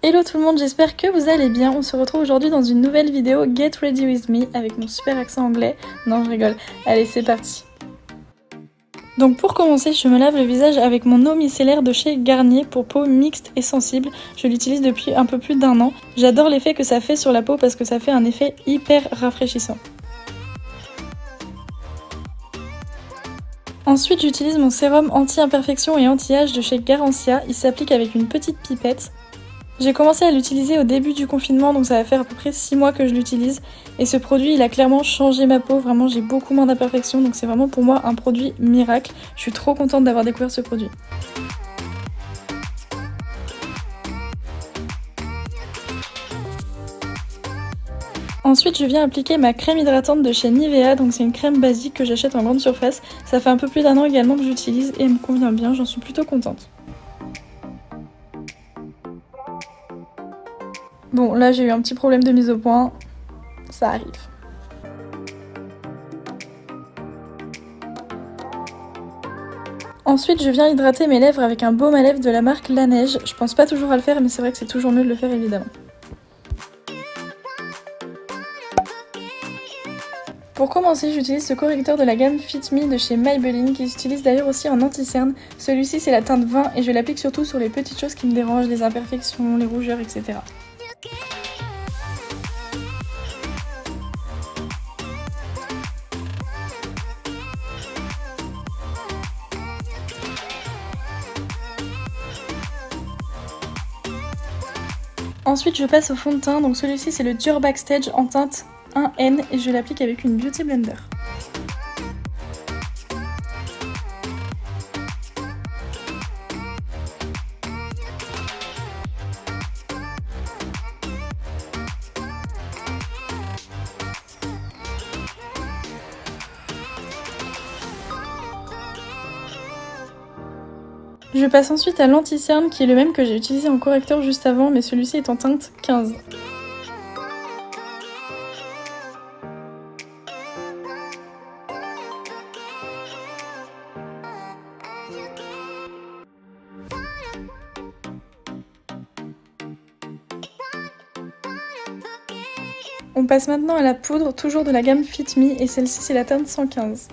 Hello tout le monde, j'espère que vous allez bien. On se retrouve aujourd'hui dans une nouvelle vidéo Get Ready With Me avec mon super accent anglais. Non, je rigole. Allez, c'est parti. Donc pour commencer, je me lave le visage avec mon eau micellaire de chez Garnier pour peau mixte et sensible. Je l'utilise depuis un peu plus d'1 an. J'adore l'effet que ça fait sur la peau parce que ça fait un effet hyper rafraîchissant. Ensuite, j'utilise mon sérum anti-imperfection et anti-âge de chez Garancia. Il s'applique avec une petite pipette. J'ai commencé à l'utiliser au début du confinement, donc ça va faire à peu près 6 mois que je l'utilise. Et ce produit, il a clairement changé ma peau. Vraiment, j'ai beaucoup moins d'imperfections, donc c'est vraiment pour moi un produit miracle. Je suis trop contente d'avoir découvert ce produit. Ensuite, je viens appliquer ma crème hydratante de chez Nivea, donc c'est une crème basique que j'achète en grande surface. Ça fait un peu plus d'1 an également que j'utilise et elle me convient bien, j'en suis plutôt contente. Bon, là j'ai eu un petit problème de mise au point, ça arrive. Ensuite, je viens hydrater mes lèvres avec un baume à lèvres de la marque La Neige. Je pense pas toujours à le faire, mais c'est vrai que c'est toujours mieux de le faire évidemment. Pour commencer, j'utilise ce correcteur de la gamme Fit Me de chez Maybelline qui s'utilise d'ailleurs aussi en anti-cerne. Celui-ci c'est la teinte 20 et je l'applique surtout sur les petites choses qui me dérangent, les imperfections, les rougeurs, etc. Ensuite, je passe au fond de teint, donc celui-ci c'est le Dior Backstage en teinte 1N et je l'applique avec une Beauty Blender. Je passe ensuite à l'anti-cerne qui est le même que j'ai utilisé en correcteur juste avant, mais celui-ci est en teinte 15. On passe maintenant à la poudre, toujours de la gamme Fit Me, et celle-ci c'est la teinte 115.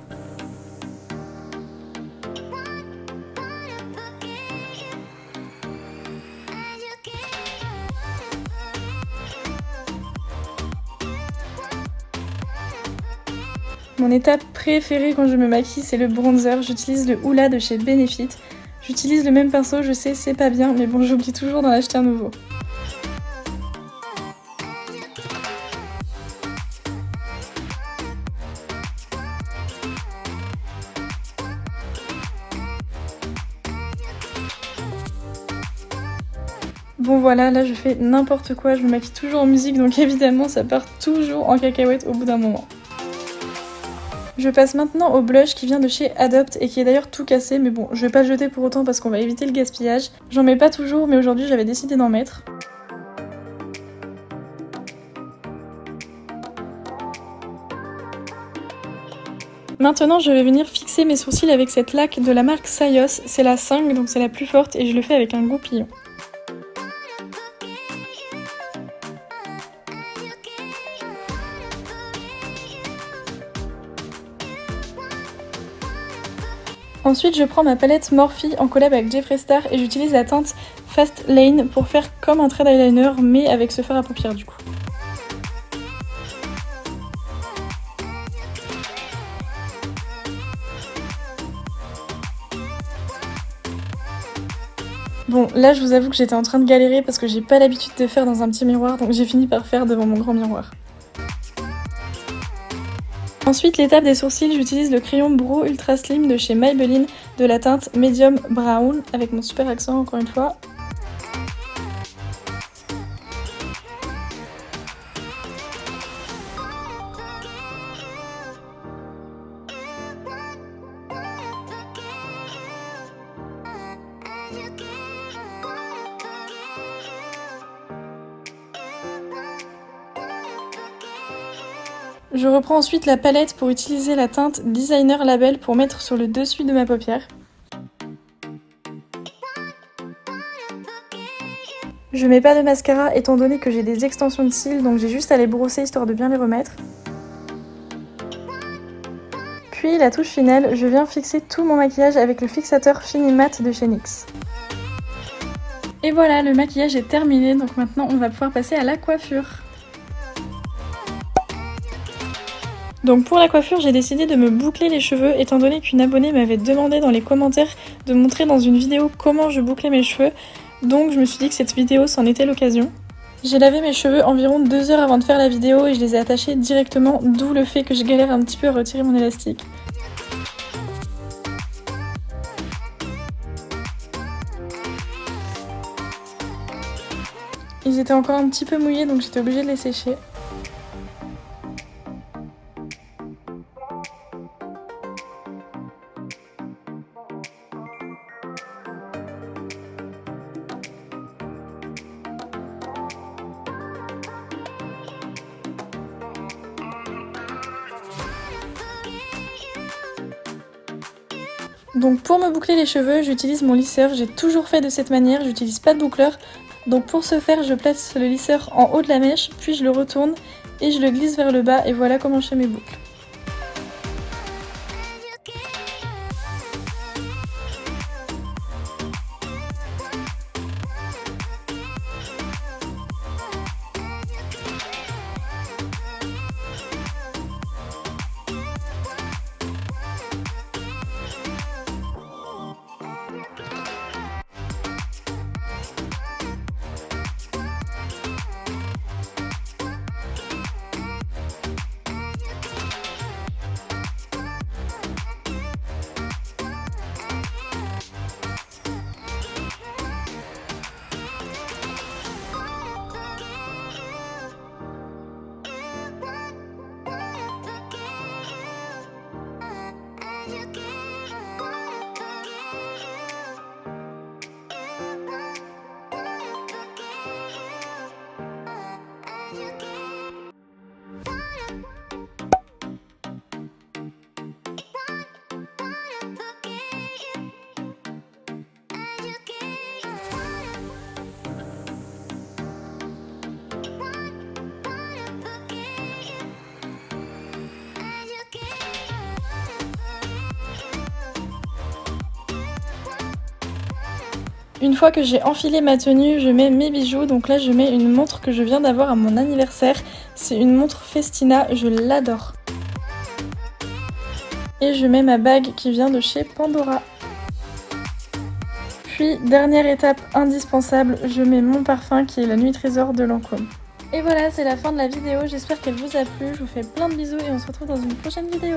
Mon étape préférée quand je me maquille, c'est le bronzer. J'utilise le Hoola de chez Benefit. J'utilise le même pinceau, je sais, c'est pas bien, mais bon, j'oublie toujours d'en acheter un nouveau. Bon voilà, là je fais n'importe quoi, je me maquille toujours en musique, donc évidemment ça part toujours en cacahuète au bout d'un moment. Je passe maintenant au blush qui vient de chez Adopt et qui est d'ailleurs tout cassé, mais bon, je vais pas le jeter pour autant parce qu'on va éviter le gaspillage. J'en mets pas toujours, mais aujourd'hui j'avais décidé d'en mettre. Maintenant je vais venir fixer mes sourcils avec cette laque de la marque Sayos, c'est la 5 donc c'est la plus forte et je le fais avec un goupillon. Ensuite, je prends ma palette Morphe en collab avec Jeffree Star et j'utilise la teinte Fast Lane pour faire comme un trait d'eyeliner mais avec ce fard à paupières du coup. Bon, là je vous avoue que j'étais en train de galérer parce que j'ai pas l'habitude de faire dans un petit miroir donc j'ai fini par faire devant mon grand miroir. Ensuite, l'étape des sourcils, j'utilise le crayon Brow Ultra Slim de chez Maybelline de la teinte Medium Brown avec mon super accent encore une fois. Je reprends ensuite la palette pour utiliser la teinte Designer Label pour mettre sur le dessus de ma paupière. Je mets pas de mascara étant donné que j'ai des extensions de cils, donc j'ai juste à les brosser histoire de bien les remettre. Puis la touche finale, je viens fixer tout mon maquillage avec le fixateur Fini Matte de chez NYX. Et voilà, le maquillage est terminé, donc maintenant on va pouvoir passer à la coiffure. Donc pour la coiffure, j'ai décidé de me boucler les cheveux étant donné qu'une abonnée m'avait demandé dans les commentaires de montrer dans une vidéo comment je bouclais mes cheveux. Donc je me suis dit que cette vidéo c'en était l'occasion. J'ai lavé mes cheveux environ 2 heures avant de faire la vidéo et je les ai attachés directement, d'où le fait que je galère un petit peu à retirer mon élastique. Ils étaient encore un petit peu mouillés donc j'étais obligée de les sécher. Donc pour me boucler les cheveux, j'utilise mon lisseur, j'ai toujours fait de cette manière, j'utilise pas de boucleur. Donc pour ce faire, je place le lisseur en haut de la mèche, puis je le retourne et je le glisse vers le bas et voilà comment je fais mes boucles. Une fois que j'ai enfilé ma tenue, je mets mes bijoux. Donc là, je mets une montre que je viens d'avoir à mon anniversaire. C'est une montre Festina, je l'adore. Et je mets ma bague qui vient de chez Pandora. Puis, dernière étape indispensable, je mets mon parfum qui est la Nuit Trésor de Lancôme. Et voilà, c'est la fin de la vidéo. J'espère qu'elle vous a plu. Je vous fais plein de bisous et on se retrouve dans une prochaine vidéo.